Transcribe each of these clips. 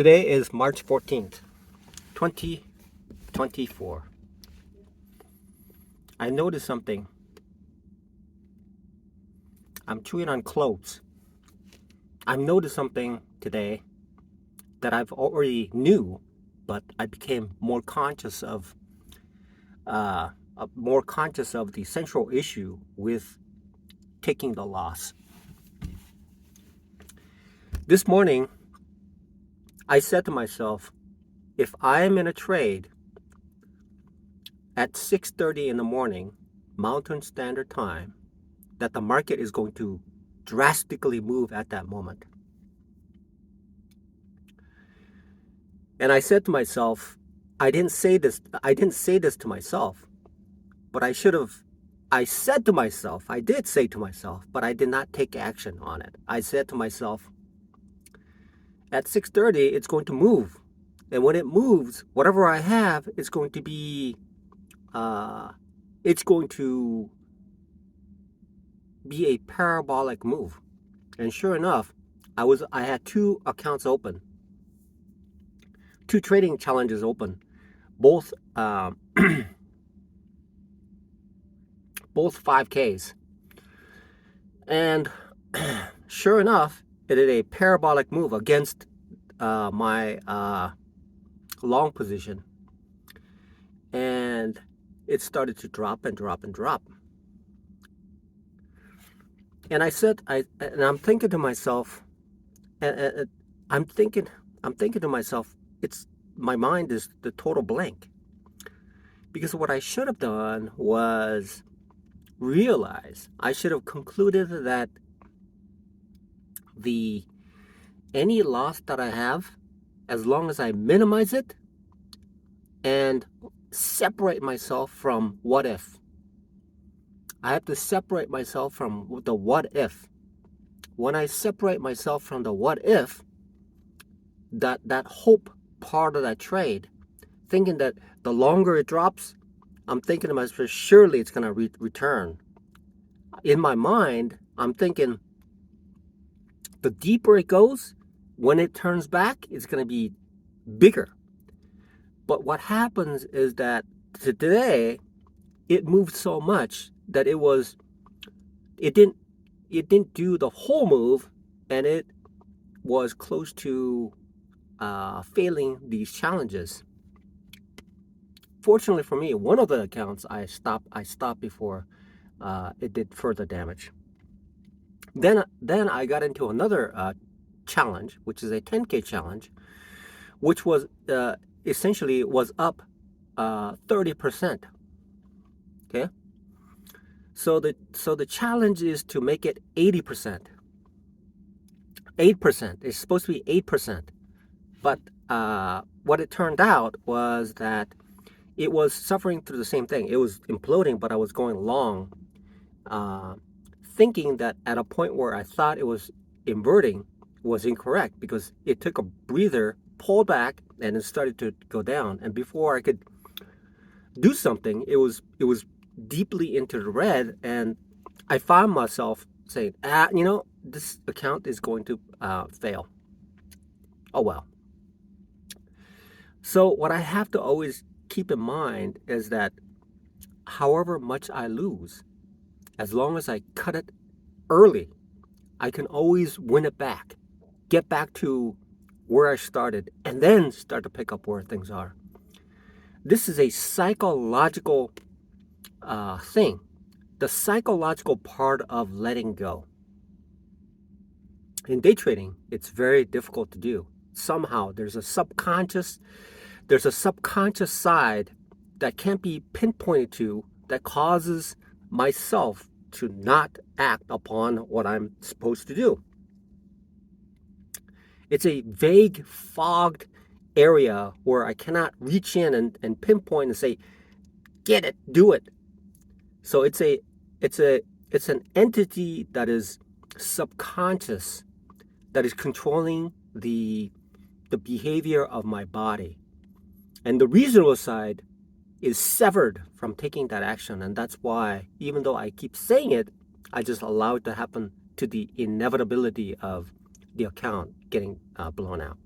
Today is March 14th, 2024. I noticed something. I'm chewing on cloves. I've noticed something today that I've already knew, but I became more conscious of the central issue with taking the loss. This morning, I said to myself, if I am in a trade at 6:30 in the morning, Mountain Standard Time, that the market is going to drastically move at that moment. And I said to myself, I didn't say this to myself, but I should have. I did say to myself, but I did not take action on it. I said to myself, at 6:30 it's going to move. And when it moves, whatever I have is going to be it's going to be a parabolic move. And sure enough, I had two accounts open, two trading challenges open, both both 5Ks. And sure enough, it did a parabolic move against my long position. And it started to drop and drop and drop. And I'm thinking to myself, I'm thinking to myself, my mind is the total blank. Because what I should have done was I should have concluded that any loss that I have, as long as I minimize it and separate myself from what if. I have to separate myself from the what if. When I separate myself from the what if, that hope part of that trade, thinking that the longer it drops, I'm thinking to myself, surely it's going to return. In my mind, I'm thinking the deeper it goes, when it turns back, it's going to be bigger. But what happens is that today, it moved so much that it didn't do the whole move, and it was close to failing these challenges. Fortunately for me, one of the accounts I stopped before it did further damage. Then I got into another challenge, which is a 10K challenge, which was essentially was up 30%. Okay, so the challenge is to make it 80%. 8%. It's supposed to be 8%, but what it turned out was that it was suffering through the same thing. It was imploding, but I was going long, thinking that at a point where I thought it was inverting was incorrect, because it took a breather, pulled back, and it started to go down. And before I could do something, it was deeply into the red, and I found myself saying, this account is going to fail. Oh well. So what I have to always keep in mind is that however much I lose, as long as I cut it early, I can always win it back, get back to where I started, and then start to pick up where things are. This is a psychological thing, the psychological part of letting go. In day trading, it's very difficult to do. Somehow there's a subconscious side that can't be pinpointed to, that causes myself to not act upon what I'm supposed to do. It's a vague, fogged area where I cannot reach in and pinpoint and say, get it, do it. So it's an entity that is subconscious, that is controlling the behavior of my body. And the reasonable side is severed from taking that action. And that's why, even though I keep saying it, I just allow it to happen to the inevitability of the account getting blown out.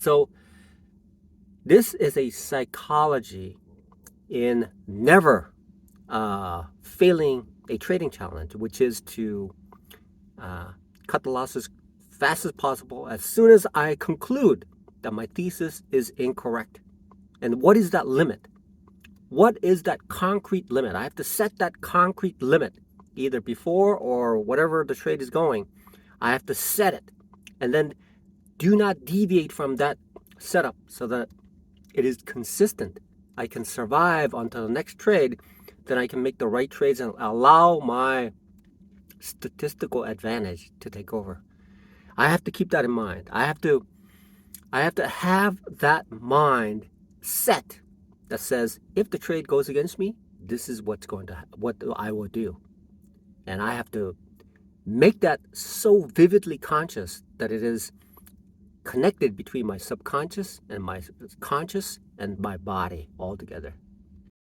So this is a psychology in never failing a trading challenge, which is to cut the losses fast as possible as soon as I conclude that my thesis is incorrect. And what is that limit? What is that concrete limit? I have to set that concrete limit either before or whatever the trade is going. I have to set it and then do not deviate from that setup so that it is consistent. I can survive until the next trade, then I can make the right trades and allow my statistical advantage to take over. I have to keep that in mind. I have to have that mind set that says if the trade goes against me, this is what I will do. And I have to make that so vividly conscious that it is connected between my subconscious and my conscious and my body all together.